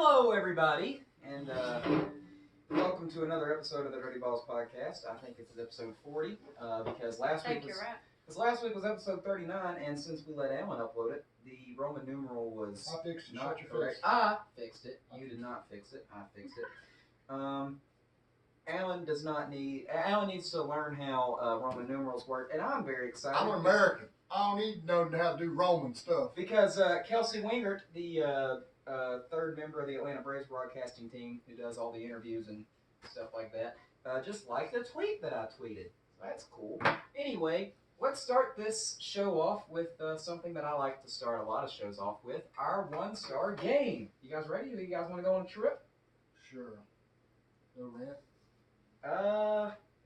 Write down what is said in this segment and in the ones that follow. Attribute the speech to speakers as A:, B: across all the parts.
A: Hello, everybody, and welcome to another episode of the Dirty Balls podcast. I think it's episode 40 because last week was episode 39, and since we let Alan upload it, the Roman numeral was
B: I fixed it.
A: not
B: Shut your
A: correct.
B: face.
A: I fixed it. You did not fix it. I fixed it. Alan needs to learn how Roman numerals work, and I'm very excited.
B: I'm an American. I don't need to know how to do Roman stuff.
A: Because Kelsey Wingert, the third member of the Atlanta Braves broadcasting team, who does all the interviews and stuff like that, just liked a tweet that I tweeted. That's cool. Anyway, let's start this show off with something that I like to start a lot of shows off with, our one-star game. You guys ready? You guys want to go on a trip?
B: Sure. No rant?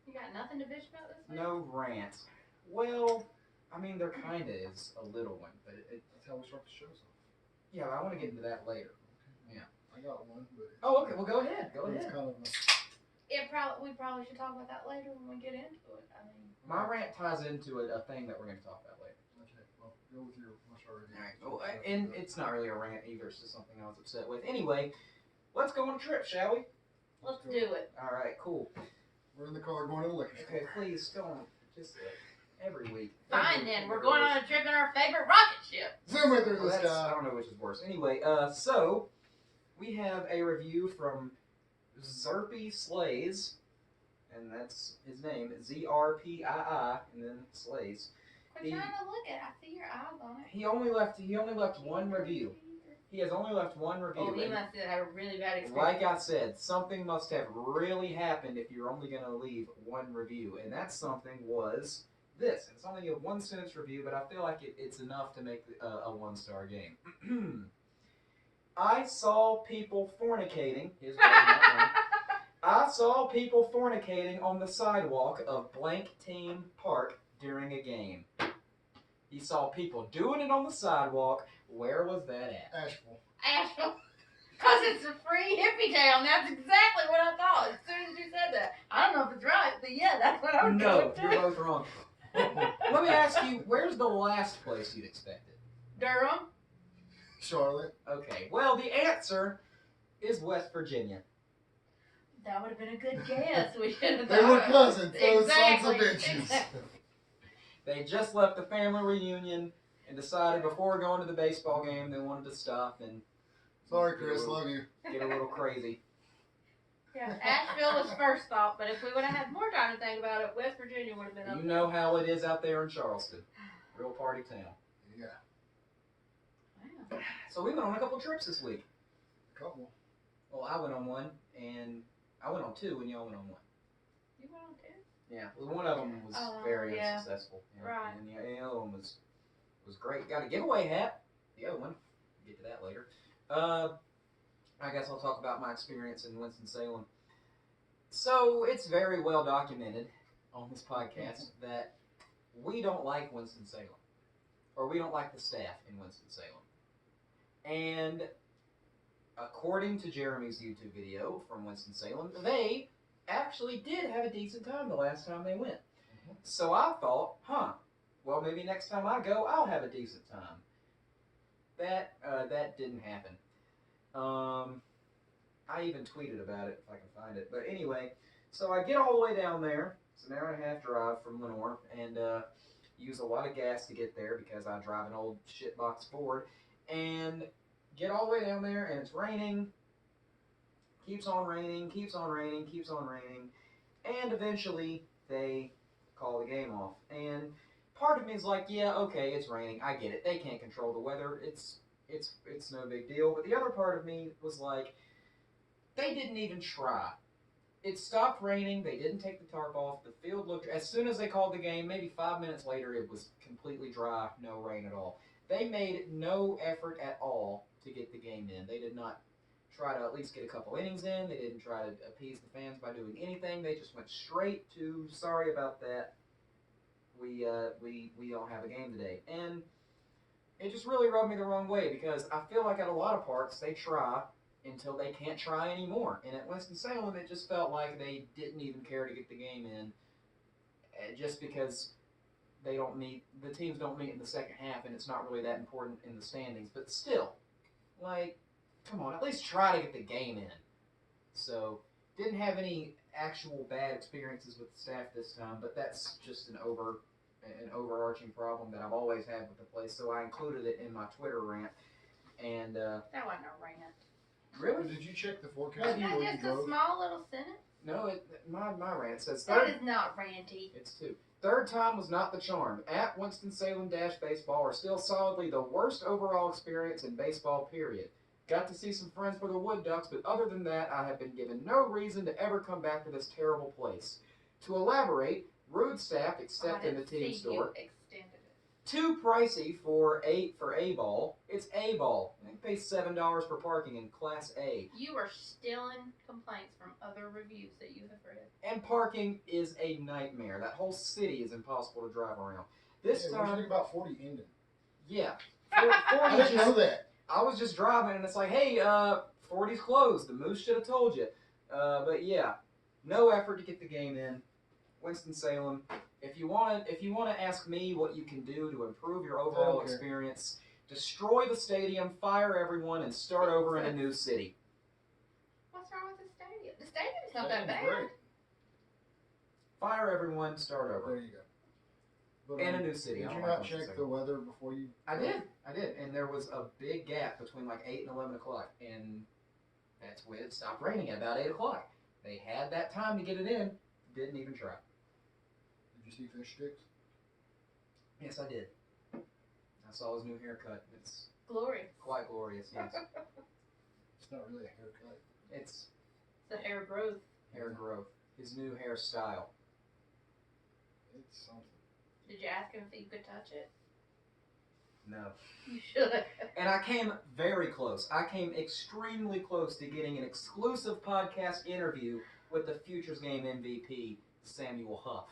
C: You got nothing to bitch about this week?
A: No rant. Well, I mean, there kind of is a little one, but
B: That's how we start the shows off.
A: yeah, I want to get into that later. Yeah.
B: I got one, but...
A: Oh, okay. Well, go ahead. Go
B: it's
A: ahead.
B: kind of
C: We probably should talk about that later when we get into it. I mean,
A: My rant ties into a thing that we're going to talk about later.
B: okay, well, go with your one-star review.
A: All right. Well, and it's not really a rant either. It's just something I was upset with. Anyway, let's go on a trip, shall we?
C: let's do it.
A: All right. Cool.
B: We're in the car going to the liquor store.
A: Okay, please don't. Just every week.
C: Fine then, we're going on a trip in our favorite rocket ship.
B: Zoom it through
A: Well,
B: the
A: I
B: sky.
A: don't know which is worse. Anyway, so we have a review from Zerpy Slays, and that's his name, Zrpii, and then Slays.
C: Quit trying to look at it. I see your eyes on it.
A: He only left one review. He has only left one review.
C: Oh, he
A: and
C: must have had a really bad experience.
A: like I said, something must have really happened if you're only going to leave one review, and that something was this. And it's only a one-sentence review, but I feel like it's enough to make a one-star game. I saw people fornicating. His name, not mine. I saw people fornicating on the sidewalk of blank team park during a game. He saw people doing it on the sidewalk. Where was that at?
B: Asheville.
C: Asheville. Because it's a free hippie town. That's exactly what I thought as soon as you said that. I don't know if it's right, but yeah, that's what I was
A: No,
C: going
A: you're
C: to.
A: both wrong. Let me ask you, where's the last place you'd expected?
C: Durham.
B: Charlotte.
A: Okay, well, the answer is West Virginia.
C: That would have been a good guess. We should have
B: They were cousins, those
C: Exactly.
B: sons of bitches.
C: Exactly.
A: They just left the family reunion and decided before going to the baseball game they wanted to stop and
B: Sorry, Chris, love you.
A: get a little crazy.
C: Yeah, Asheville was first thought, but if we would have had more time to think about it, West Virginia would have been up
A: You know how it is out there in Charleston. Real party town.
B: Yeah,
C: Wow.
A: So we went on a couple trips this week.
B: a couple.
A: Well, I went on one, and I went on two, and y'all went on one.
C: You went on too?
A: Yeah, well, one of them was
C: Oh,
A: very
C: yeah.
A: unsuccessful.
C: Right.
A: And the other one was great. Got a giveaway hat. The other one, we'll get to that later. I guess I'll talk about my experience in Winston-Salem. So it's very well documented on this podcast that we don't like Winston-Salem, or we don't like the staff in Winston-Salem. And according to Jeremy's YouTube video from Winston-Salem, they actually did have a decent time the last time they went. So I thought, well, maybe next time I go, I'll have a decent time. That didn't happen. I even tweeted about it if I can find it. But anyway, so I get all the way down there. It's an hour and a half drive from Lenore, and use a lot of gas to get there because I drive an old shitbox Ford. And get all the way down there, and it's raining. Keeps on raining, keeps on raining, keeps on raining. And eventually, they call the game off. And part of me is like, yeah, okay, it's raining. I get it. They can't control the weather. It's no big deal. But the other part of me was like, they didn't even try. It stopped raining. They didn't take the tarp off. The field looked, as soon as they called the game, maybe 5 minutes later, it was completely dry, no rain at all. They made no effort at all to get the game in. They did not try to at least get a couple innings in. They didn't try to appease the fans by doing anything. They just went straight to, sorry about that. We don't have a game today. And it just really rubbed me the wrong way because I feel like at a lot of parks they try until they can't try anymore. And at Winston-Salem, it just felt like they didn't even care to get the game in just because they don't meet, the teams don't meet in the second half, and it's not really that important in the standings. But still, like, come on, at least try to get the game in. So, didn't have any actual bad experiences with the staff this time, but that's just an overarching problem that I've always had with the place. So I included it in my Twitter rant. And
C: That wasn't a rant.
A: really,
B: Did you check the forecast
C: Isn't
B: before
C: that
B: you
C: just a
B: drove?
C: small little sentence?
A: no, my rant says
C: That
A: third.
C: is not ranty.
A: It's 2. Third time was not the charm. At Winston-Salem Baseball are still solidly the worst overall experience in baseball, period. Got to see some friends for the Wood Ducks, but other than that, I have been given no reason to ever come back to this terrible place. To elaborate, rude staff, except in the team store.
C: You extended it.
A: Too pricey for A ball. It's A ball. They pay $7 for parking in Class A.
C: You are stealing complaints from other reviews that you have read.
A: And parking is a nightmare. That whole city is impossible to drive around. This
B: Yeah, what do you
A: time,
B: think about 40 ending?
A: yeah.
B: I
A: 40
B: didn't know
A: just,
B: that.
A: I was just driving and it's like, hey, 40's closed. The Moose should have told you. But yeah, no effort to get the game in. Winston-Salem. If you want to ask me what you can do to improve your overall
B: Okay.
A: experience, destroy the stadium, fire everyone, and start over in a new city.
C: What's wrong with the stadium? The stadium's not that
B: Stadium's
C: bad.
B: great.
A: Fire everyone, start
B: There
A: over.
B: you go. But,
A: In a new city.
B: Did
A: I
B: you
A: don't
B: not
A: like
B: check the
A: Winston-Salem.
B: weather before you?
A: I did, and there was a big gap between like 8 and 11 o'clock, and that's when it stopped raining at about 8 o'clock. They had that time to get it in, didn't even try.
B: Did you see fish sticks?
A: Yes, I did. I saw his new haircut. It's
C: Glorious.
A: quite glorious, yes.
B: It's not really a haircut.
A: It's
C: The hair growth.
A: hair growth. His new hairstyle.
B: It's something.
C: Did you ask him if you could touch it?
A: No.
C: You should.
A: And I came very close. I came extremely close to getting an exclusive podcast interview with the Futures Game MVP, Samuel Huff.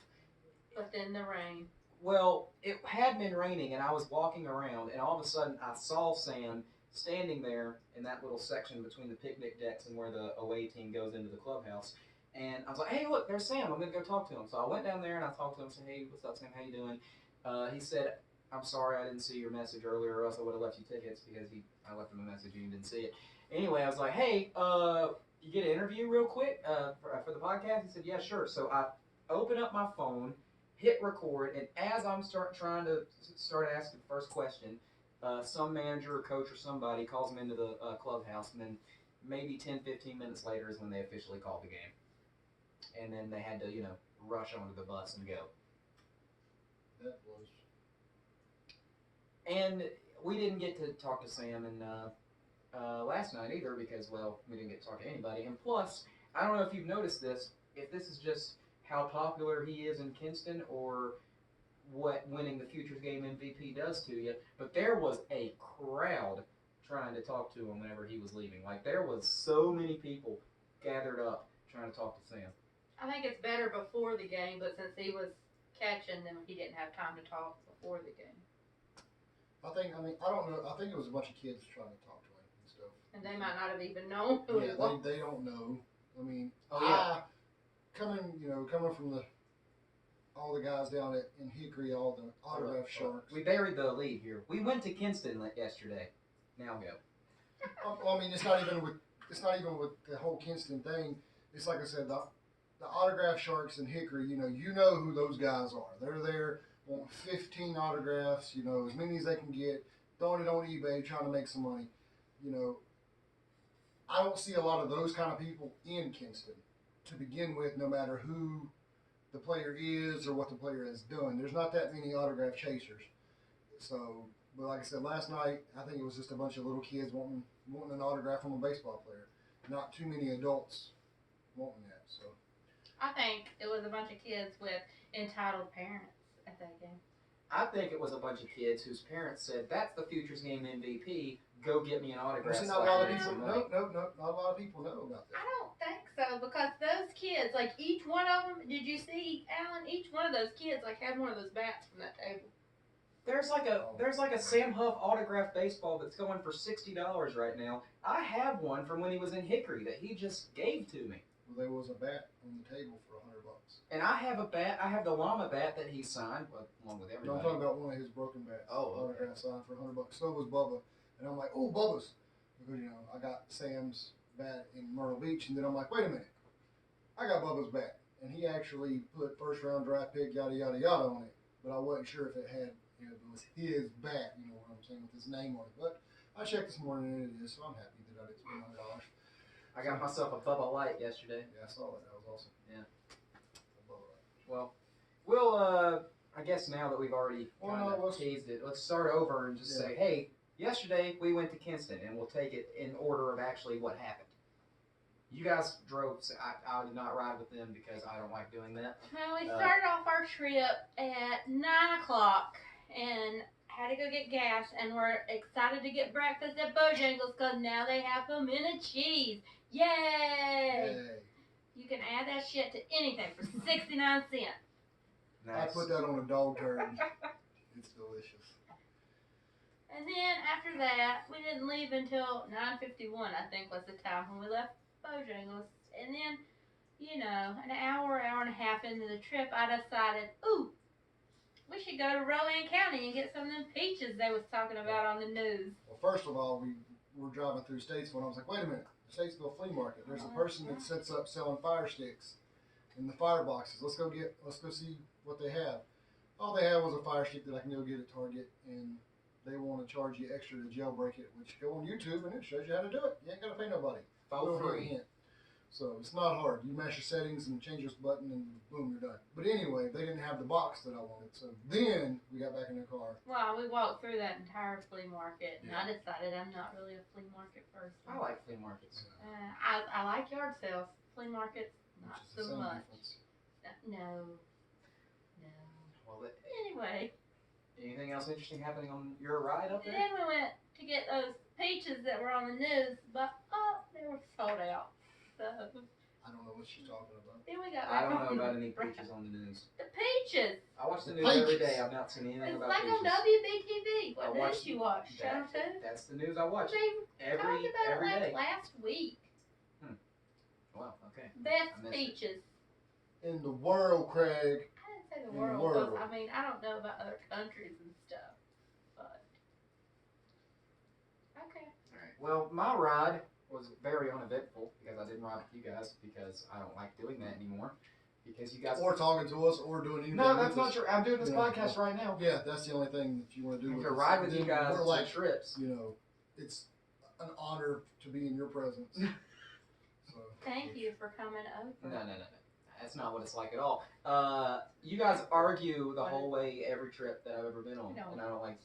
C: But then the rain.
A: Well, it had been raining, and I was walking around, and all of a sudden I saw Sam standing there in that little section between the picnic decks and where the away team goes into the clubhouse. And I was like, hey, look, there's Sam. I'm going to go talk to him. So I went down there, and I talked to him, said, hey, what's up, Sam? How you doing? He said, I'm sorry I didn't see your message earlier, or else I would have left you tickets, because I left him a message and you didn't see it. Anyway, I was like, hey, you get an interview real quick for the podcast? He said, yeah, sure. So I open up my phone, hit record, and as I'm trying to start asking the first question, some manager or coach or somebody calls him into the clubhouse, and then maybe 10, 15 minutes later is when they officially called the game. And then they had to, rush onto the bus and go.
B: That was.
A: And we didn't get to talk to Sam last night either because, well, we didn't get to talk to anybody. And plus, I don't know if you've noticed this, if this is just how popular he is in Kinston or what winning the Futures Game MVP does to you, but there was a crowd trying to talk to him whenever he was leaving. Like, there was so many people gathered up trying to talk to Sam.
C: I think it's better before the game, but since he was catching them, he didn't have time to talk before the game.
B: I don't know. I think it was a bunch of kids trying to talk to him and stuff.
C: And they might not have even known who he
B: Yeah,
C: was.
B: they don't know. I mean,
A: Oh, yeah.
B: coming from all the guys down in Hickory, all the autograph sharks.
A: We buried the lead here. We went to Kinston yesterday. Now go.
B: I mean, it's not even with the whole Kinston thing. It's like I said, the autograph sharks in Hickory. You know who those guys are. They're there wanting 15 autographs. As many as they can get. Throwing it on eBay, trying to make some money. I don't see a lot of those kind of people in Kinston to begin with. No matter who the player is or what the player has done, there's not that many autograph chasers. So, but like I said last night, I think it was just a bunch of little kids wanting an autograph from a baseball player. Not too many adults wanting that. So
C: I think it was a bunch of kids with entitled parents at that game.
A: I think it was a bunch of kids whose parents said, that's the Futures Game MVP, go get me an autograph.
B: see,
A: so
B: not a
A: I
B: lot of
A: can make
B: people.
A: some money."
B: No, not a lot of people know about
C: I
B: that.
C: don't think so because those kids, like each one of them, did you see, Alan? Each one of those kids like had one of those bats from that table.
A: There's like a Sam Huff autographed baseball that's going for $60 right now. I have one from when he was in Hickory that he just gave to me.
B: Well, there was a bat on the table for $100.
A: And I have a bat. I have the llama bat that he signed, along with
B: No,
A: everybody.
B: I'm talking about one of his broken bats.
A: Oh, okay.
B: Autograph signed for $100. So was Bubba, and I'm like, oh, Bubba's. because I got Sam's bat in Myrtle Beach, and then I'm like, wait a minute, I got Bubba's bat, and he actually put first round draft pick yada yada yada on it, but I wasn't sure if it had if it was his bat, you know what I'm saying, with his name on it. But I checked this morning and it is, so I'm happy that I didn't spend $100.
A: I got myself a Bubba Light yesterday.
B: Yeah, I saw that. That was awesome.
A: Yeah. Well, we'll I guess now that we've already teased it, let's start over and just say, hey, yesterday we went to Kinston, and we'll take it in order of actually what happened. You guys drove. So I did not ride with them because I don't like doing that.
C: Well, we started off our trip at 9 o'clock and had to go get gas, and we're excited to get breakfast at Bojangles because now they have pimento cheese. Yay!
B: Hey.
C: You can add that shit to anything for 69 cents.
A: Nice.
B: I put that on a dog turd. It's delicious.
C: And then after that, we didn't leave until 9:51, I think was the time when we left Bojangles. And then, an hour and a half into the trip, I decided, ooh, we should go to Rowan County and get some of them peaches they was talking about on the news.
B: Well, first of all, we were driving through Statesville, and I was like, wait a minute, the Statesville Flea Market. There's a person that sets up selling fire sticks in the fire boxes. Let's go see what they have. All they had was a fire stick that I can go get at Target, and they want to charge you extra to jailbreak it, which go on YouTube and it shows you how to do it. You ain't got to pay nobody.
A: For free.
B: Hint. So it's not hard. You mash your settings and change this button and boom, you're done. But anyway, they didn't have the box that I wanted. So then we got back in the car.
C: Well, we walked through that entire flea market, and I decided I'm not really a flea market person.
A: I like flea markets.
C: I like yard sales. Flea markets, not
B: Which is
C: so
B: the
C: much.
B: difference.
C: No.
A: Well,
C: Anyway.
A: anything else interesting happening on your ride up there?
C: Then we went to get those peaches that were on the news, but they were sold out. So
B: I don't know what she's talking about.
C: then we got
A: I
C: back
A: don't know
C: on
A: about
C: the
A: any
C: ride.
A: peaches on the news.
C: The peaches.
A: I watch the news every day. I've not seen anything
C: It's
A: about
C: like
A: peaches.
C: on WBTV. What
A: I
C: news
A: watched
C: you watch? Channel 2?
A: That's the news I watch
C: They
A: every
C: talked about it
A: day.
C: last week.
A: Wow. Okay. I
C: Best
A: missed it.
C: peaches.
B: In the world, Craig.
C: I didn't say the
B: In the
C: world,
B: world.
C: because I don't know about other countries and stuff. But okay.
A: All right. Well, my ride was very uneventful because I didn't ride with you guys because I don't like doing that anymore. Because you guys
B: Or talking to us or doing anything.
A: No,
B: with
A: that's not
B: us.
A: true. I'm doing this
B: Yeah.
A: podcast right now.
B: Yeah, that's the only thing that you want to do
A: And
B: with
A: to
B: us.
A: ride with
B: Then
A: you guys
B: we're
A: to
B: like,
A: trips.
B: it's an honor to be in your presence. So,
C: Thank you for coming over.
A: No. That's not what it's like at all. You guys argue the whole way every trip that I've ever been on,
C: No.
A: and I don't like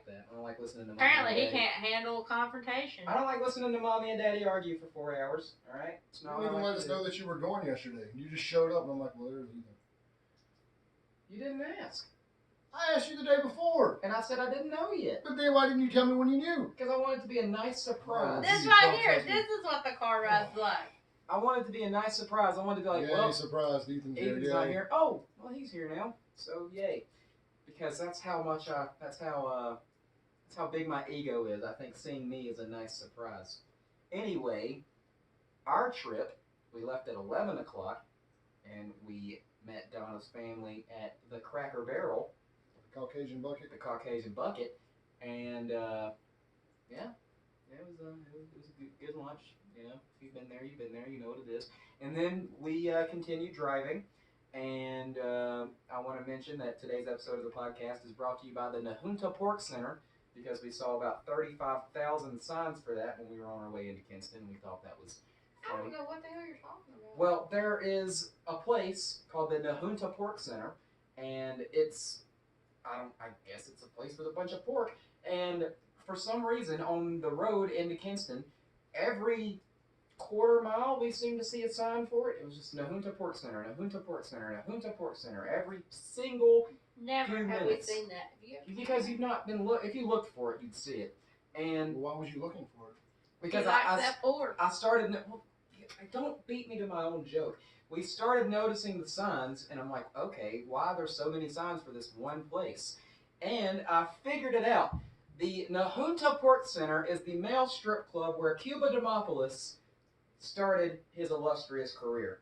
A: that. I don't like listening to.
C: Apparently,
A: Mommy
C: he
A: and Daddy.
C: can't handle confrontation.
A: I don't like listening to Mommy and Daddy argue for 4 hours. All right, it's
B: you
A: not
B: didn't
A: what I
B: even
A: like
B: let
A: to
B: us
A: do.
B: know that you were going yesterday. You just showed up, and I'm like, well, there's Ethan.
A: You didn't ask,
B: I asked you the day before.
A: and I said I didn't know yet
B: But then why didn't you tell me when you knew?
A: because I wanted it to be a nice surprise.
C: This
B: You
C: right
B: don't
C: here,
B: trust me.
C: this is what the car ride's like.
A: I wanted it to be a nice surprise. I wanted to be like,
B: yeah,
A: well,
B: he's surprised Ethan's here.
A: Ethan's
B: Yeah.
A: not here. Oh, well, he's here now. So yay, because that's how much that's how big my ego is. I think seeing me is a nice surprise. Anyway, our trip, we left at 11 o'clock, and we met Donna's family at the Cracker Barrel,
B: Caucasian bucket.
A: the Caucasian Bucket, and it was a good lunch. You know, if you've been there, you've been there. You know what it is. And then we continued driving, and I want to mention that today's episode of the podcast is brought to you by the Nahunta Pork Center, because we saw about 35,000 signs for that when we were on our way into Kinston. We thought that was
C: I
A: funny.
C: don't know what the hell you're talking about.
A: Well, there is a place called the Nahunta Pork Center, and I guess it's a place with a bunch of pork. And for some reason, on the road into Kinston, every quarter mile we seem to see a sign for it. It was just Nahunta Pork Center, Nahunta Pork Center, Nahunta Pork Center. Every single
C: Never
A: few
C: have
A: minutes.
C: we seen that. Have you ever
A: because
C: seen
A: you've not been if you looked for it, you'd see it. And
B: Well, why was you looking for it?
A: because
C: he likes that pork.
A: I started. Well, don't beat me to my own joke. We started noticing the signs, and I'm like, okay, why are there so many signs for this one place? And I figured it out. The Nahunta Pork Center is the male strip club where Cuba Demopoulos started his illustrious career.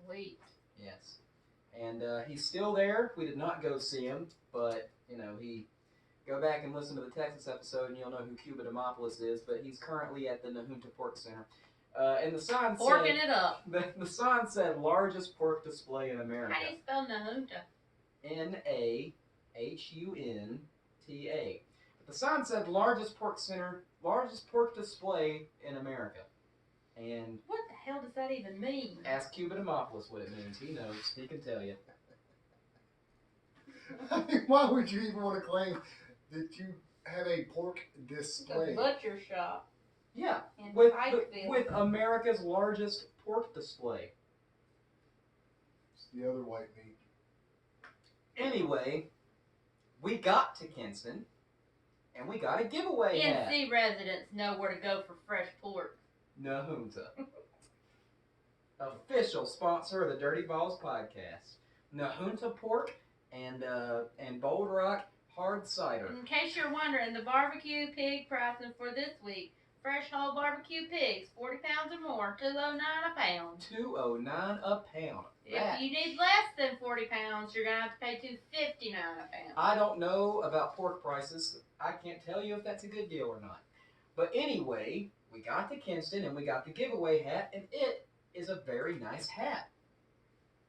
C: Sweet.
A: Yes. And he's still there. We did not go see him, but, he Go back and listen to the Texas episode, and you'll know who Cuba Demopoulos is. But he's currently at the Nahunta Pork Center. And the sign
C: Forking
A: said,
C: it up.
A: the sign said largest pork display in America.
C: How do you spell Nahunta?
A: Nahunta. But the sign said largest pork display in America. And
C: What the hell does that even mean?
A: ask Cuba Demopoulos what it means. He knows. He can tell you.
B: I mean, why would you even want to claim that you have a pork
C: The
B: display?
C: butcher shop
A: Yeah,
C: in
A: with
C: Pikeville.
A: America's largest pork display.
B: It's the other white meat.
A: Anyway, we got to Kinston, and we got a giveaway hat.
C: NC residents know where to go for fresh pork.
A: Nahunta. Official sponsor of the Dirty Balls podcast. Nahunta pork and Bold Rock hard cider.
C: In case you're wondering, the barbecue pig pricing for this week: fresh whole barbecue pigs, 40 pounds or more, $2.09 a pound.
A: $2.09 a pound.
C: If you need less than 40 pounds, you're gonna have to pay $2.59 a pound.
A: I don't know about pork prices. I can't tell you if that's a good deal or not. But anyway, we got to Kinston and we got the giveaway hat, and it is a very nice hat.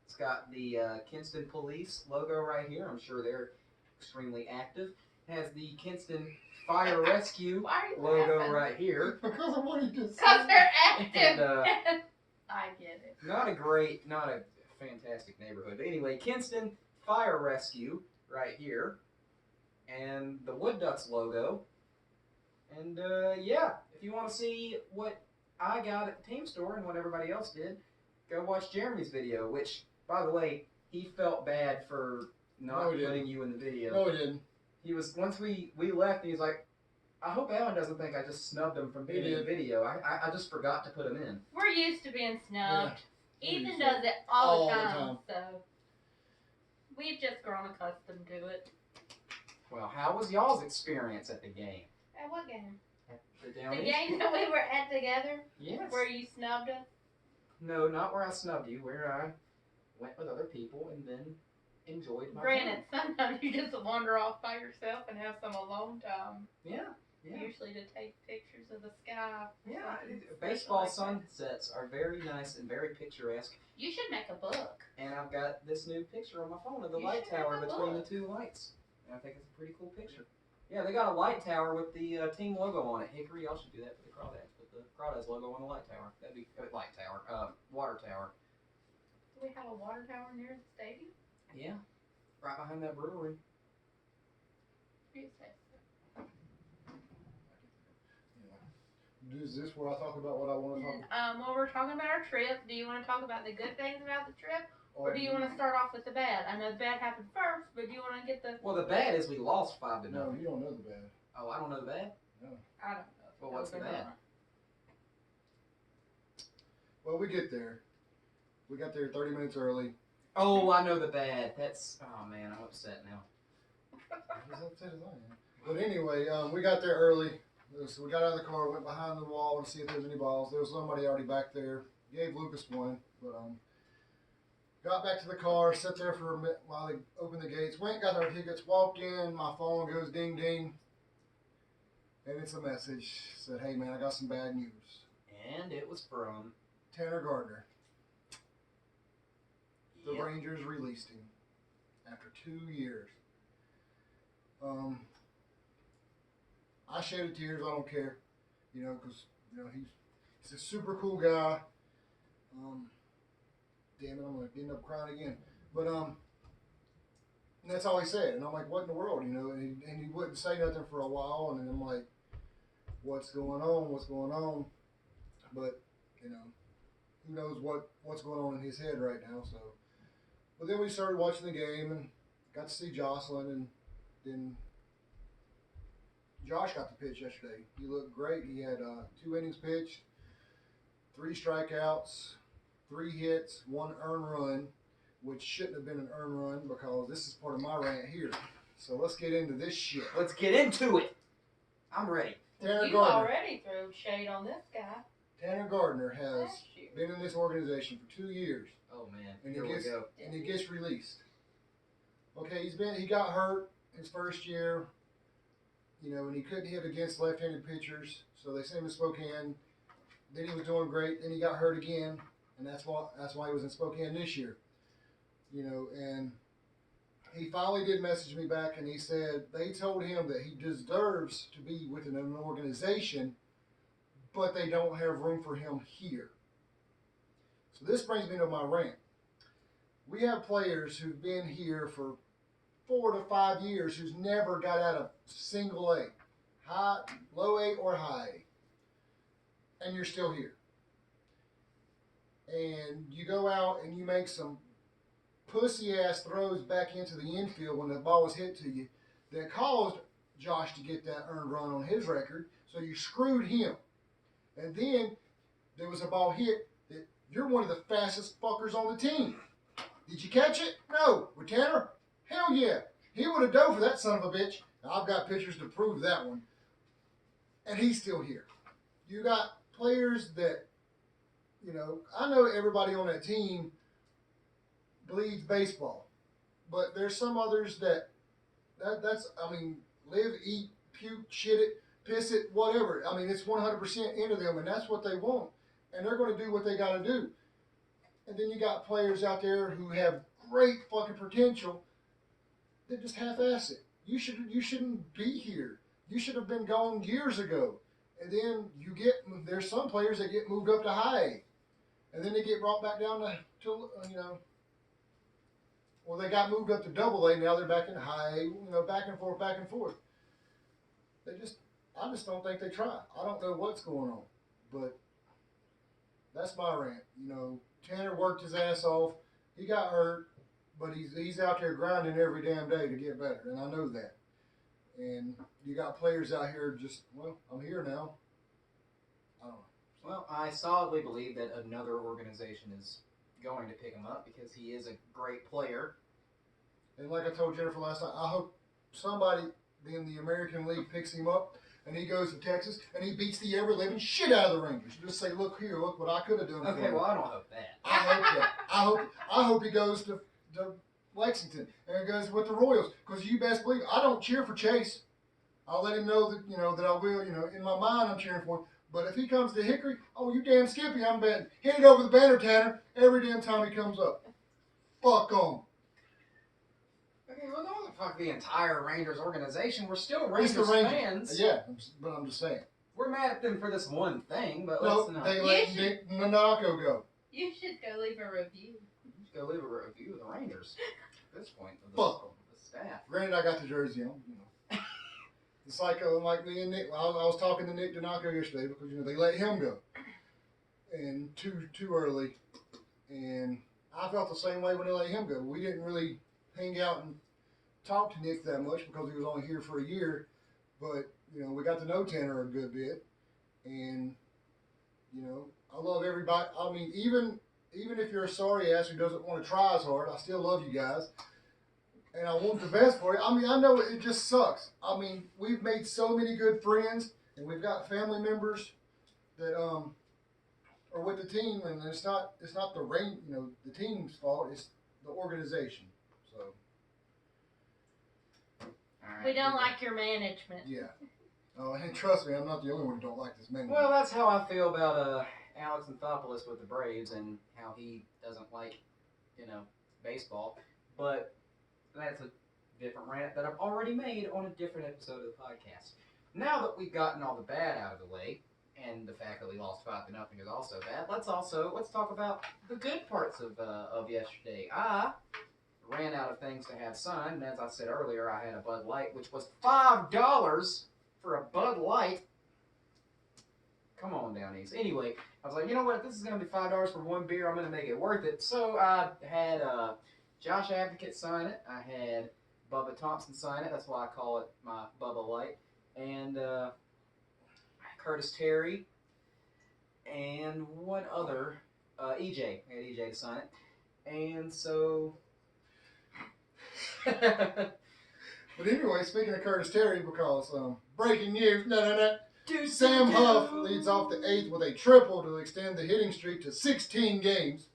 A: It's got the Kinston Police logo right here. I'm sure they're extremely active. It has the Kinston Fire Rescue
C: Why are you
A: logo
C: laughing?
A: right here.
B: Because of what he just
C: Because
B: said.
C: they're active.
A: And,
C: I get it.
A: not a fantastic neighborhood. But anyway, Kinston Fire Rescue right here. And the Wood Ducks logo. And yeah, if you want to see what I got at the team store and what everybody else did, go watch Jeremy's video, which, by the way, he felt bad for not putting you in the video.
B: No, he didn't.
A: He was, once we left, and he's like, I hope Alan doesn't think I just snubbed him from being in the video. I just forgot to put him in.
C: We're used to being snubbed.
B: Yeah.
C: Ethan does it all the
B: All the
C: time,
B: time.
C: so we've just grown accustomed to it.
A: Well, how was y'all's experience at the game?
C: At what game?
A: At the
C: The
A: Down East?
C: game that we were at together,
A: Yes.
C: where you snubbed us.
A: No, not where I snubbed you, where I went with other people and then enjoyed my
C: Granted,
A: time.
C: sometimes you just wander off by yourself and have some alone time.
A: Yeah.
C: Usually to take pictures of the sky.
A: Yeah,
C: Something
A: baseball
C: special like that.
A: sunsets are very nice and very picturesque.
C: You should make a book.
A: And I've got this new picture on my phone of the
C: You
A: light
C: should
A: tower
C: make a
A: between
C: book.
A: the two lights. And I think it's a pretty cool picture. Yeah, they got a light tower with the team logo on it. Hickory, y'all should do that for the Crawdads. Put the Crawdads logo on the light tower. That'd be light tower, water tower.
C: Do we have a water tower near the stadium?
A: Yeah, right behind that brewery.
C: You say so.
B: Is this where I talk about what I want to talk about?
C: Well, we're talking about our trip. Do you want to talk about the good things about the trip, or do you want to start off with the bad? I know the bad happened first, but do you want to get the?
A: Well, the bad is we lost 5-0.
B: No, you don't know the bad.
A: Oh, I don't know the bad?
C: I don't know.
A: Well, what's the bad?
B: Well, we get there. We got there 30 minutes early.
A: Oh, I know the bad. That's, oh man, I'm upset now.
B: As upset as I am. But anyway, we got there early. So we got out of the car, went behind the wall to see if there was any balls. There was somebody already back there. Gave Lucas one, but got back to the car, sat there for a minute while they opened the gates. Went, got our tickets, walked in. My phone goes ding ding, and it's a message. Said, "Hey man, I got some bad news.
A: And it was from
B: Tanner Gardner. The
A: Yep.
B: Rangers released him after 2 years." I shedded tears. I don't care, because he's a super cool guy. Damn it, I'm gonna end up crying again. But and that's all he said, and I'm like, what in the world, And he wouldn't say nothing for a while, and then I'm like, what's going on? What's going on? But who knows what's going on in his head right now? So, but then we started watching the game and got to see Jocelyn, and then Josh got the pitch yesterday. He looked great. He had 2 innings pitched, 3 strikeouts, 3 hits, 1 earned run, which shouldn't have been an earned run because this is part of my rant here. So let's get into this shit.
A: Let's get into it. I'm ready.
B: Tanner
C: You
B: Gardner.
C: already threw shade on this guy
B: Tanner Gardner has
C: last year.
B: been in this organization for 2 years,
A: Oh man,
B: and
A: here we go.
B: he gets released. Okay, he got hurt his first year. and he couldn't hit against left-handed pitchers, so they sent him to Spokane. Then he was doing great. Then he got hurt again, and that's why he was in Spokane this year. And he finally did message me back, and he said they told him that he deserves to be within an organization, but they don't have room for him here. So this brings me to my rant. We have players who've been here for 4 to 5 years who's never got out of single A, low A or high A, and you're still here. And you go out and you make some pussy-ass throws back into the infield when the ball was hit to you that caused Josh to get that earned run on his record, so you screwed him. And then there was a ball hit that you're one of the fastest fuckers on the team. Did you catch it? No. With Tanner? Hell yeah. He would have dove for that son of a bitch. Now, I've got pictures to prove that one. And he's still here. You got players that, I know everybody on that team bleeds baseball. But there's some others that's live, eat, puke, shit it, piss it, whatever. It's 100% into them, and that's what they want. And they're going to do what they got to do. And then you got players out there who have great fucking potential that just half-ass it. You shouldn't be here. You should have been gone years ago. And then there's some players that get moved up to high A. And then they get brought back down to well, they got moved up to double A, now they're back in high A, back and forth, back and forth. I just don't think they try. I don't know what's going on. But that's my rant. Tanner worked his ass off. He got hurt, but he's out there grinding every damn day to get better, and I know that. And you got players out here I'm here now. I don't know.
A: Well, I solidly believe that another organization is going to pick him up because he is a great player.
B: And like I told Jennifer last night, I hope somebody in the American League picks him up and he goes to Texas and he beats the ever-living shit out of the Rangers. Just say, look what I could have done.
A: Okay, well, I don't hope that.
B: I hope that. I hope he goes to Lexington and goes with the Royals, because you best believe I don't cheer for Chase. I'll let him know that that I will. In my mind I'm cheering for him. But if he comes to Hickory, you damn Skippy, I'm betting. Hit it over the banner, Tanner, every damn time he comes up. Fuck on.
A: Okay, well, don't fuck the entire Rangers organization. We're still Rangers fans.
B: Yeah, but I'm just saying.
A: We're mad at them for this one thing, but
B: no,
A: let's not.
B: They let Nick Nanako go.
C: You should go leave a review.
A: Go leave a review of the Rangers at this point of the staff.
B: Granted, I got the jersey on. It's like me and Nick. I was talking to Nick Danako yesterday because they let him go, and too early, and I felt the same way when they let him go. We didn't really hang out and talk to Nick that much because he was only here for a year, but we got to know Tanner a good bit, and I love everybody. Even if you're a sorry ass who doesn't want to try as hard, I still love you guys. And I want the best for you. I know it just sucks. We've made so many good friends, and we've got family members that are with the team, and it's not the team's fault. It's the organization. So
A: Right,
C: we don't like your management.
B: yeah. Oh, and trust me, I'm not the only one who don't like this management.
A: Well, that's how I feel about Alex Anthopoulos with the Braves and how he doesn't like baseball, but. That's a different rant that I've already made on a different episode of the podcast. Now that we've gotten all the bad out of the way, and the fact that we lost 5-0 is also bad, let's talk about the good parts of yesterday. I ran out of things to have signed, and as I said earlier, I had a Bud Light, which was $5 for a Bud Light. Come on, Downies. Anyway, I was like, you know what? If this is going to be $5 for one beer, I'm going to make it worth it. So I had Josh Advocate sign it. I had Bubba Thompson sign it. That's why I call it my Bubba Light. And Curtis Terry. And one other, EJ. I had EJ to sign it. And so...
B: But anyway, speaking of Curtis Terry, because breaking news, Sam Huff leads off the 8th with a triple to extend the hitting streak to 16 games.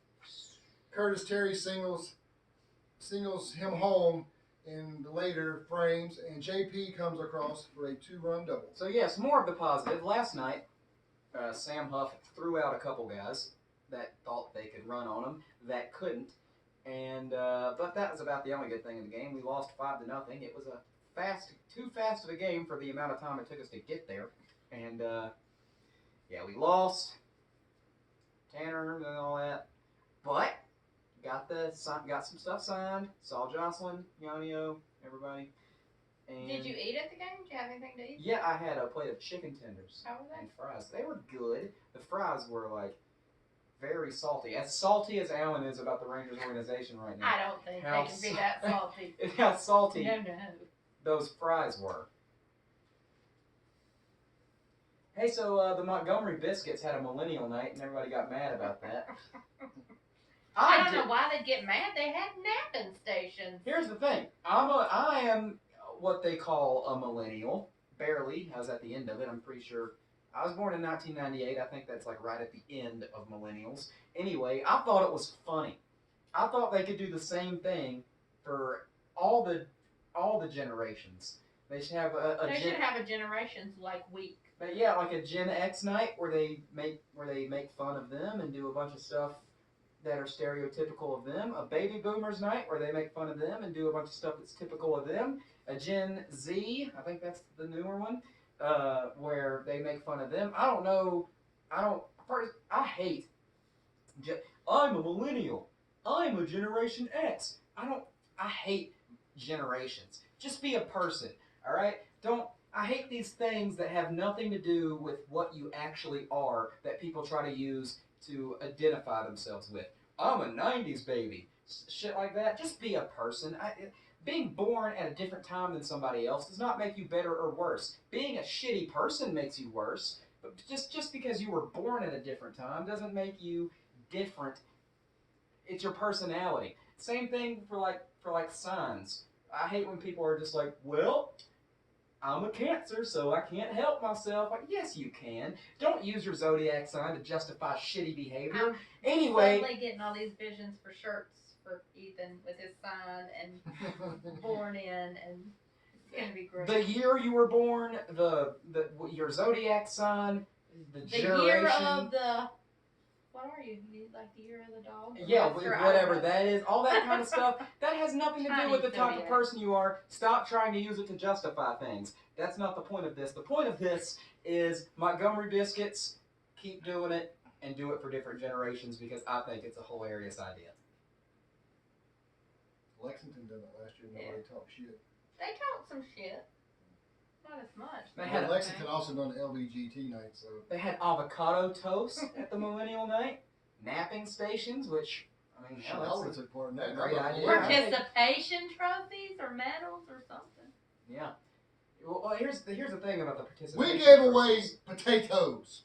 B: Curtis Terry singles him home in the later frames, and JP comes across for a 2-run double.
A: So yes, more of the positive. Last night, Sam Huff threw out a couple guys that thought they could run on him that couldn't, and but that was about the only good thing in the game. We lost 5-0. It was too fast of a game for the amount of time it took us to get there, and yeah, we lost. Tanner and all that, but got some stuff signed. Saw Jocelyn, Yanio, everybody. And
C: Did you eat at the game? Did you have anything to eat?
A: yeah, I had a plate of chicken tenders
C: How were they?
A: and fries. They were good. The fries were like very salty as Alan is about the Rangers organization right now.
C: I don't think they can be that salty.
A: How salty
C: No.
A: those fries were. Hey, so the Montgomery Biscuits had a millennial night, and everybody got mad about that.
C: I don't know why they get mad. They had napping stations.
A: Here's the thing. I am what they call a millennial. Barely. I was at the end of it. I'm pretty sure. I was born in 1998. I think that's like right at the end of millennials. Anyway, I thought it was funny. I thought they could do the same thing for all the generations. They should have
C: They should have a generations like week.
A: But yeah, like a Gen X night where they make fun of them and do a bunch of stuff that are stereotypical of them. A Baby Boomers night where they make fun of them and do a bunch of stuff that's typical of them. A Gen Z, I think that's the newer one, where they make fun of them. I don't know. I hate. I'm a millennial. I'm a Generation X. I hate generations. Just be a person. All right. I hate these things that have nothing to do with what you actually are that people try to use to identify themselves with. I'm a 90s baby. Shit like that. Just be a person. Being born at a different time than somebody else does not make you better or worse. Being a shitty person makes you worse. But just because you were born at a different time doesn't make you different. It's your personality. Same thing for like signs. I hate when people are just like, well, I'm a Cancer, so I can't help myself. Like, yes, you can. Don't use your zodiac sign to justify shitty behavior. Anyway,
C: Suddenly getting all these visions for shirts for Ethan with his sign and born in, and it's gonna be great.
A: the year you were born, your zodiac sign, the generation.
C: Year of the. What are you? Like the year of the dog?
A: Yeah, whatever that is, all that kind of stuff, that has nothing to do with the type of
C: Zodiac.
A: person you are. Stop trying to use it to justify things. That's not the point of this. The point of this is Montgomery Biscuits, keep doing it, and do it for different generations because I think it's a hilarious idea.
B: Lexington done it last year. Nobody talked shit.
C: They talk some shit. Not as much.
A: They had
B: Lexington also done the LBGT night, so
A: They had avocado toast at the Millennial Night, napping stations, which, I mean,
B: shit,
A: hell,
B: I
A: that's
B: would have took part in that.
A: great idea.
C: Participation trophies or medals or something.
A: yeah. Well, here's the thing about the participation.
B: We gave away potatoes.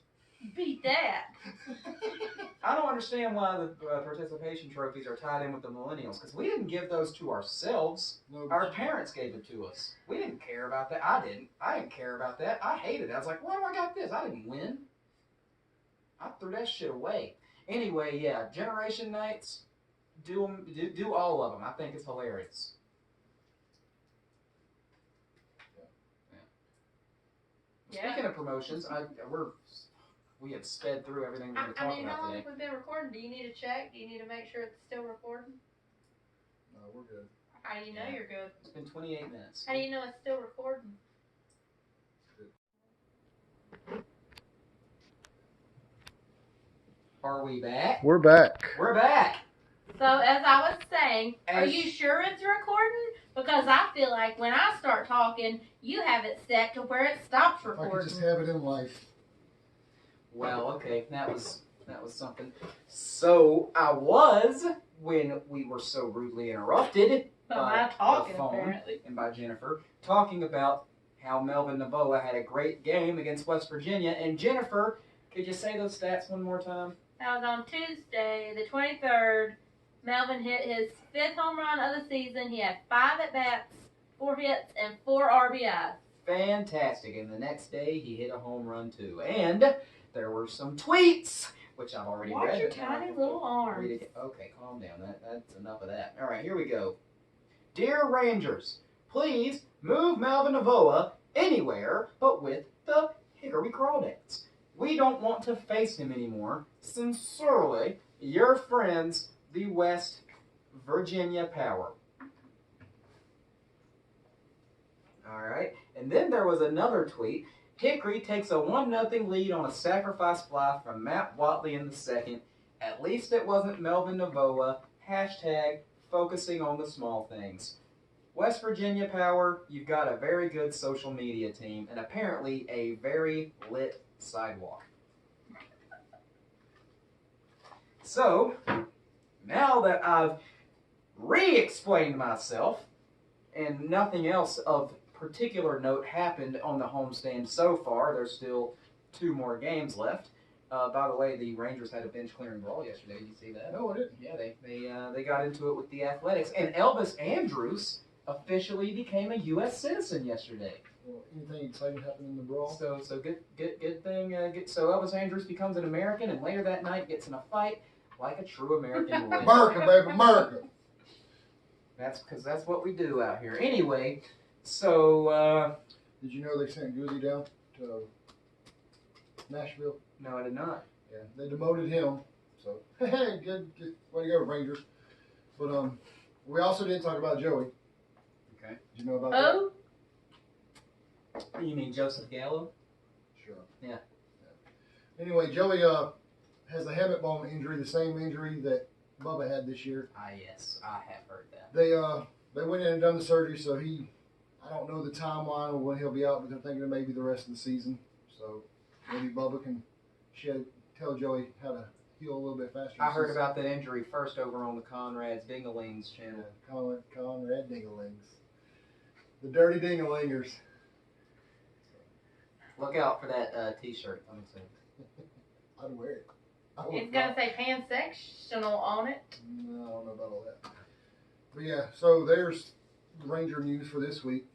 C: Beat that.
A: I don't understand why the participation trophies are tied in with the millennials, because we didn't give those to ourselves.
B: No,
A: Our parents gave it to us. We didn't care about that. I didn't care about that. I hated it. I was like, why do I got this? I didn't win. I threw that shit away. Anyway, yeah, generation nights, do all of them. I think it's hilarious.
C: Yeah.
A: Speaking of promotions, we have sped through everything we're going to
C: I
A: talk
C: mean,
A: about
C: how long
A: today.
C: have we been recording? Do you need to check? Do you need to make sure it's still recording?
B: No, we're good.
C: How do you know
A: Yeah.
C: you're good?
A: It's been 28 minutes.
C: How do you know it's still recording?
A: Are we back?
B: We're back.
A: We're back.
C: So, as I was saying, are
A: As-
C: you sure it's recording? Because I feel like when I start talking, you have it set to where it stops
B: If I could
C: recording.
B: just have it in life.
A: Well, okay, that was something. So I was, when we were so rudely interrupted
C: But
A: by
C: I'm talking,
A: the phone
C: apparently.
A: and by Jennifer, talking about how Melvin Novoa had a great game against West Virginia. And Jennifer, could you say those stats one more time?
C: That was on Tuesday, the 23rd. Melvin hit his 5th home run of the season. He had 5 at-bats, 4 hits, and 4 RBIs.
A: Fantastic. And the next day, he hit a home run too. And there were some tweets, which I've already read.
C: Watch your
A: but now I
C: tiny
A: can
C: little
A: read
C: arms.
A: it. Okay, calm down. That's enough of that. All right, here we go. Dear Rangers, please move Melvin Navoa anywhere but with the Hickory Crawdads. We don't want to face him anymore. Sincerely, your friends, the West Virginia Power. Alright, and then there was another tweet. Hickory takes a 1-0 lead on a sacrifice fly from Matt Watley in the second. At least it wasn't Melvin Navoa. Hashtag focusing on the small things. West Virginia Power, you've got a very good social media team and apparently a very lit sidewalk. So, now that I've re-explained myself and nothing else of particular note happened on the homestand so far, there's still 2 more games left. By the way, the Rangers had a bench clearing brawl yesterday. Did you see that?
B: No, I didn't.
A: Yeah, they got into it with the Athletics, and Elvis Andrews officially became a U.S. citizen yesterday.
B: Well, anything exciting happened in the brawl?
A: So good thing. So Elvis Andrews becomes an American, and later that night gets in a fight like a true American would.
B: America, baby, America.
A: That's because that's what we do out here. Anyway, so
B: Did you know they sent Goosey down to Nashville?
A: no, I did not.
B: Yeah, they demoted him. So hey, good way to go, Rangers. But we also didn't talk about Joey.
A: Okay.
B: Did you know about
C: Oh,
A: You mean Joseph Gallo?
B: that? Sure.
A: Yeah.
B: Anyway, Joey has a helmet bone injury, the same injury that Bubba had this year.
A: Ah, yes, I have heard that.
B: They went in and done the surgery, so I don't know the timeline of when he'll be out, but they're thinking it may be the rest of the season. So maybe Bubba can tell Joey how to heal a little bit faster.
A: I heard about that injury first over on the Conrad's Dingalings channel.
B: Conrad Dingalings. The dirty Dingalingers.
A: Look out for that T-shirt. I'm excited.
B: I'd wear it. I would
C: it's gonna
B: not.
C: say pansexual on it.
B: No, I don't know about all that. But yeah, so there's the Ranger news for this week.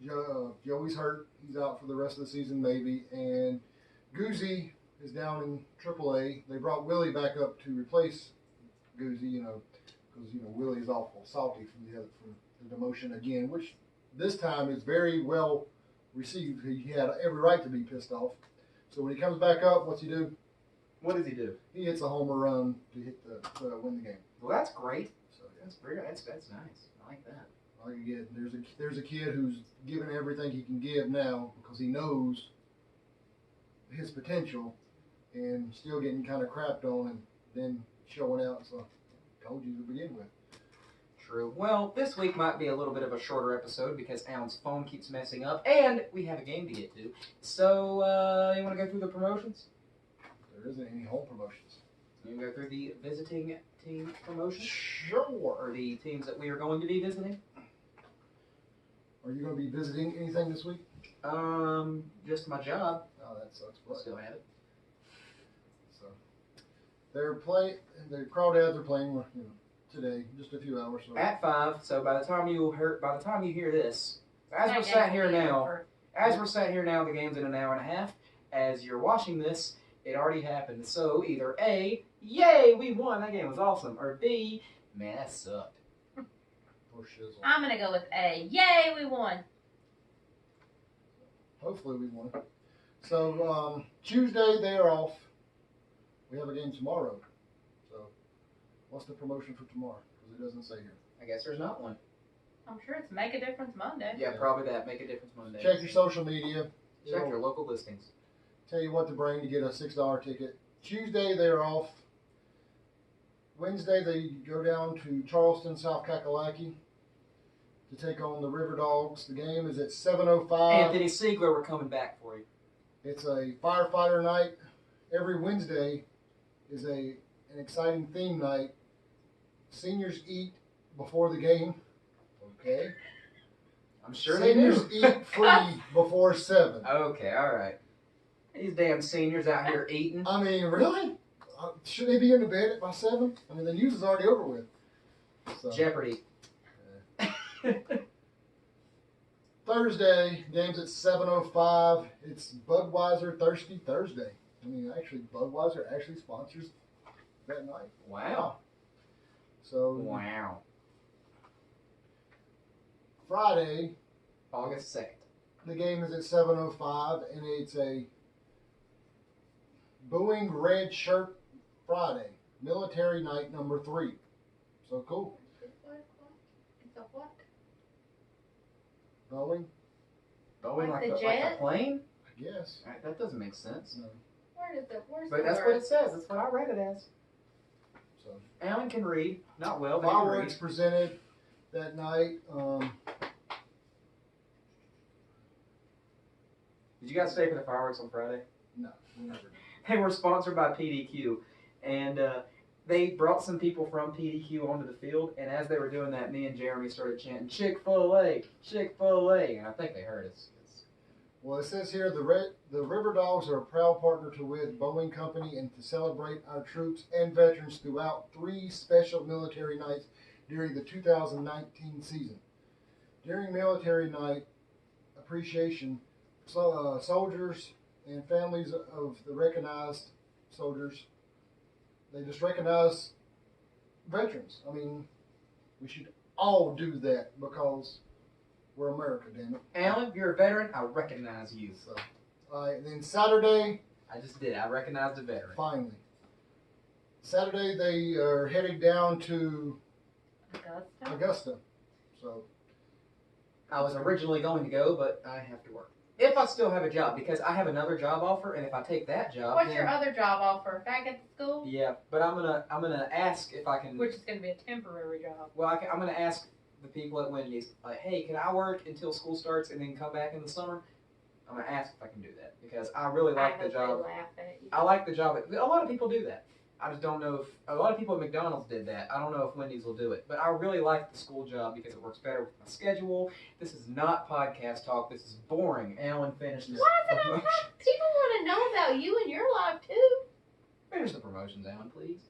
B: Joey's hurt. He's out for the rest of the season, maybe. And Goosey is down in AAA. They brought Willie back up to replace Goosey, because Willie's awful salty from the demotion again, which this time is very well received. He had every right to be pissed off. So when he comes back up, what's he do?
A: What does he do?
B: He hits a homer run to win the game.
A: Well, that's great.
B: So yeah.
A: That's very. That's nice. I like that.
B: Like again, there's a kid who's giving everything he can give now because he knows his potential, and still getting kind of crapped on and then showing out. So I told you to begin with.
A: True. Well, this week might be a little bit of a shorter episode because Alan's phone keeps messing up, and we have a game to get to. So, you want to go through the promotions?
B: There isn't any home promotions.
A: You want to go through the visiting team promotions?
B: Sure.
A: Or the teams that we are going to be visiting?
B: Are you going to be visiting anything this week?
A: Just my job.
B: Oh, that sucks.
A: We'll still have it.
B: So they're playing. The Crawdads are playing. Today, just a few hours. So.
A: At 5. So by the time you hear this, as
C: That
A: we're sat
C: game's
A: here now,
C: over.
A: the game's in an hour and a half. As you're watching this, it already happened. So either A, yay, we won, that game was awesome, or B, man, that sucked.
B: Poor shizzle.
C: I'm gonna go with A. Yay, we won.
B: Hopefully we won. So Tuesday they are off. We have a game tomorrow. So what's the promotion for tomorrow? Because it doesn't say here.
A: I guess there's not one.
C: I'm sure it's Make a Difference Monday.
A: Yeah, probably that. Make a difference Monday.
B: Check your social media.
A: Check your local listings.
B: Tell you what to bring to get a $6 ticket. Tuesday they're off. Wednesday they go down to Charleston, South Kakalaki to take on the River Dogs. The game is at 7:05.
A: Anthony Siegler, we're coming back for you.
B: It's a firefighter night. Every Wednesday is an exciting theme night. Seniors eat before the game. Okay.
A: I'm sure they do.
B: Seniors eat free before 7.
A: Okay, all right. These damn seniors out here eating.
B: I mean, really? Should they be in the bed by 7? I mean, the news is already over with. So.
A: Jeopardy.
B: Thursday, games at 7:05. It's Budweiser Thirsty Thursday. I mean, actually, Budweiser actually sponsors that night.
A: Wow.
B: So
A: Wow.
B: Friday,
A: August 2nd.
B: the game is at 7:05, and it's a Booing Red Shirt Friday, Military Night number 3. So cool.
C: It's a what?
B: Boeing,
A: Boeing
C: Like the
A: like
C: jet?
A: the plane?
B: I guess.
A: Right, that doesn't make sense.
B: No.
C: Where's
A: But
C: the
A: that's
C: word?
A: what it says. That's what I read it as.
B: So
A: Alan can read. Not well, but he can
B: fireworks
A: read.
B: presented that night.
A: Did you guys stay for the fireworks on Friday?
B: No, we never did.
A: They were sponsored by PDQ, and they brought some people from PDQ onto the field. And as they were doing that, me and Jeremy started chanting "Chick-fil-A, Chick-fil-A," and I think they heard us.
B: Well, it says here the River Dogs are a proud partner to with Boeing Company and to celebrate our troops and veterans throughout 3 special military nights during the 2019 season. During Military Night Appreciation, soldiers and families of the recognized soldiers, they just recognize veterans. I mean, we should all do that because we're America, damn it.
A: Alan, if you're a veteran, I recognize you.
B: So, all right, then Saturday,
A: I just did. I recognized a veteran.
B: finally. Saturday, they are heading down to Augusta. So,
A: I was originally going to go, but I have to work. If I still have a job, because I have another job offer, and if I take that job,
C: What's
A: then,
C: your other job offer? Back at the school?
A: yeah. But I'm gonna ask if I can.
C: Which is going to be a temporary job.
A: Well, I'm gonna ask the people at Wendy's, like, hey, can I work until school starts and then come back in the summer? I'm gonna ask if I can do that because I really like the
C: hope
A: job.
C: they laugh at you.
A: I like the job. A lot of people do that. I just don't know if a lot of people at McDonald's did that. I don't know if Wendy's will do it, but I really like the school job because it works better with my schedule. This is not podcast talk. This is boring. Alan finished his
C: Why is it not
A: promotion.
C: talk? People want to know about you and your life too.
A: Finish the promotions, Alan, please.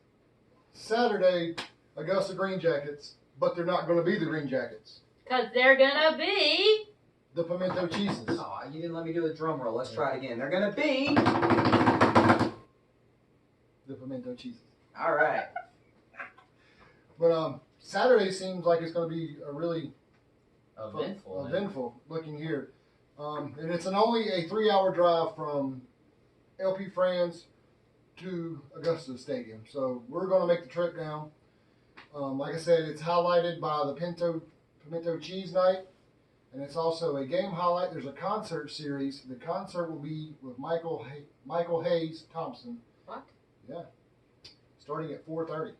B: Saturday, Augusta Green Jackets, but they're not going to be the Green Jackets.
C: Because they're going to be...
B: The Pimento Cheeses.
A: Oh, you didn't let me do the drum roll. Let's try it again. They're gonna be.
B: The Pimento Cheeses.
A: All right.
B: But Saturday seems like it's going to be a really
A: Eventful.
B: eventful looking here. And it's only a 3-hour drive from LP France to Augusta Stadium. So we're going to make the trip down. Like I said, it's highlighted by the Pimento Cheese Night. And it's also a game highlight. There's a concert series. The concert will be with Michael Hayes Thompson.
C: What?
B: Yeah. Starting at 4:30.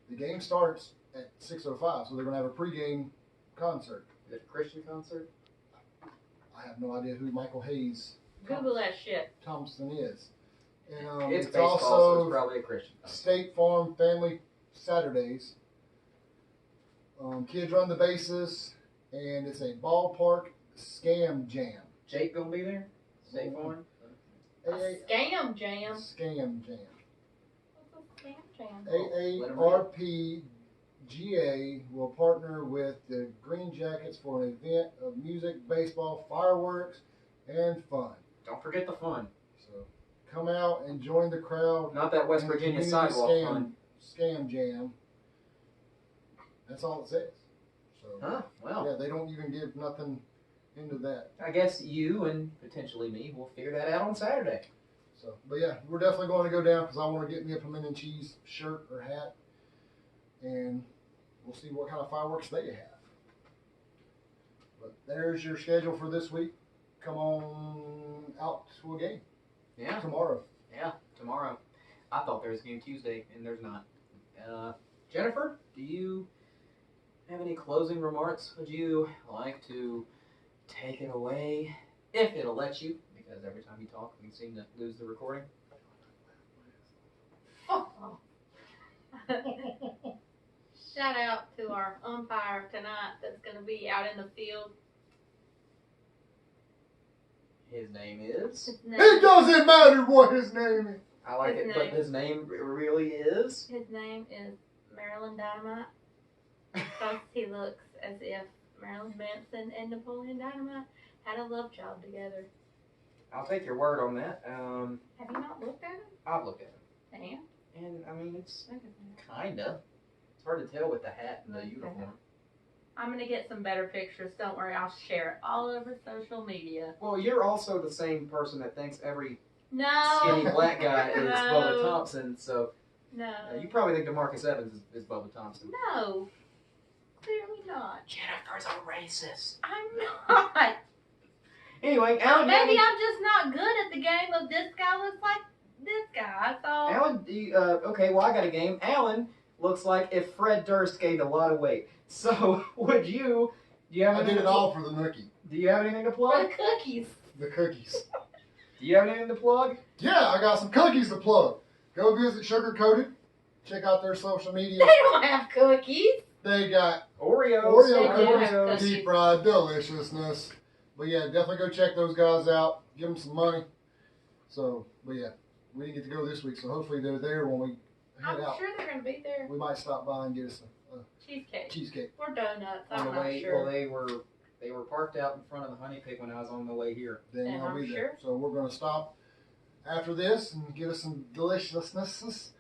B: The game starts at 6:05, so they're going to have a pregame concert.
A: Is it a Christian concert?
B: I have no idea who Michael Hayes
C: Google that shit.
B: Thompson is. And
A: It's
B: it's
A: baseball, so
B: also
A: it's probably a Christian concert.
B: State Farm Family Saturdays. Kids run the bases, and it's a ballpark scam jam.
A: Jake gonna be there? State Farm?
C: A scam jam.
B: Scam jam.
C: What's a scam jam?
B: AARPGA will partner with the Green Jackets for an event of music, baseball, fireworks, and fun.
A: Don't forget the fun.
B: So come out and join the crowd.
A: Not that West
B: in the
A: Virginia
B: community
A: sidewalk fun.
B: Scam jam. That's all it says. So
A: Huh? Well,
B: yeah, they don't even give nothing into that.
A: I guess you and potentially me will figure that out on Saturday.
B: So, but yeah, we're definitely going to go down because I want to get me a pimento cheese shirt or hat, and we'll see what kind of fireworks they have. But there's your schedule for this week. Come on out to a game
A: Yeah.
B: tomorrow.
A: Yeah. Tomorrow. I thought there was a game Tuesday, and there's not. Jennifer, do you have any closing remarks? Would you like to take it away, if it'll let you? Because every time you talk, we seem to lose the recording.
C: Oh. Shout out to our umpire tonight that's going to be out in the field.
A: His name is.
C: His
B: It
C: name,
B: doesn't matter what his name is.
A: I like
C: His
A: it, but
C: name.
A: his name really is.
C: his name is Marilyn Dynamite. Because he looks as if Marilyn Manson and Napoleon Dynamite had a love child together.
A: I'll take your word on that.
C: Have you not looked at him?
A: I've looked at him,
C: Damn.
A: and I mean it's
C: Look at that.
A: kinda. It's hard to tell with the hat and the
C: Okay.
A: uniform.
C: I'm gonna get some better pictures. Don't worry, I'll share it all over social media.
A: Well, you're also the same person that thinks every
C: No.
A: skinny black guy is
C: No.
A: Bubba Thompson, so
C: No.
A: you probably think DeMarcus Evans is Bubba Thompson.
C: No. Clearly not.
A: Jennifer's a racist.
C: I'm not.
A: Anyway, Alan,
C: Maybe I'm just not good at the game of this guy looks like this guy. So
A: Alan, okay, well, I got a game. Alan looks like if Fred Durst gained a lot of weight. So, do you have
B: I
A: anything
B: did it
A: to
B: all for the nookie.
A: Do you have anything to
C: for
A: plug?
C: the cookies.
B: The cookies.
A: Do you have anything to plug?
B: Yeah, I got some cookies to plug. Go visit Sugar Coated. Check out their social media.
C: They don't have cookies.
B: They got
A: Oreos.
B: Oreo
C: They do have
B: cookies,
C: cookies.
B: deep fried deliciousness. But yeah, definitely go check those guys out. Give them some money. So, but yeah, we didn't get to go this week, so hopefully they're there when we head
C: I'm
B: out.
C: sure they're gonna be there.
B: We might stop by and get us a
C: Cheesecake
B: cheesecake.
C: or donuts.
A: On
C: I'm
A: the
C: not
A: way,
C: sure.
A: well, they were parked out in front of the Honey Pig when I was on the way here.
B: Then
C: Yeah,
B: we'll
C: I'm
B: be
C: sure.
B: there. So we're gonna stop after this and get us some deliciousnesses.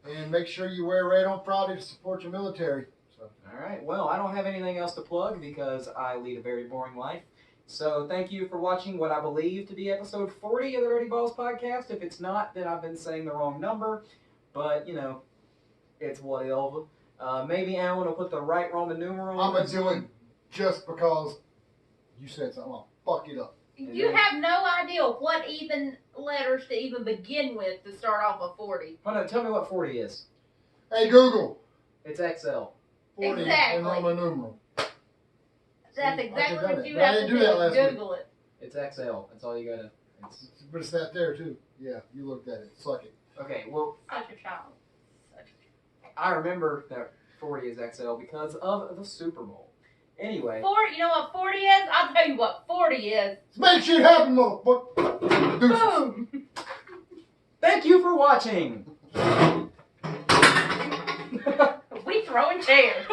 B: And make sure you wear red on Friday to support your military. So
A: All right. Well, I don't have anything else to plug because I lead a very boring life. So thank you for watching what I believe to be episode 40 of the Dirty Balls podcast. If it's not, then I've been saying the wrong number. But, it's whatever. Maybe Alan will put the right Roman numeral
B: I'm
A: on
B: gonna do it just because you said something. I'll fuck it up.
C: You have no idea what even letters to even begin with to start off a 40.
A: Hold on, tell me what 40 is.
B: Hey Google,
A: It's XL.
B: 40
C: Exactly.
B: and Roman numeral.
C: That's
B: See, I
C: exactly
B: could've done
C: what
B: it,
C: you
B: but I
C: have to
B: didn't do that last week.
C: Google it.
A: It's XL. That's all you gotta.
B: But it's that there too. Yeah, you looked at it. Suck it.
A: Okay, well,
C: Such a child. Such a
A: I remember that 40 is XL because of the Super Bowl. Anyway.
C: You know what 40 is? I'll tell you what 40 is.
B: Make shit happen, motherfucker. Deuces.
C: Boom!
A: Thank you for watching.
C: We throwing chairs.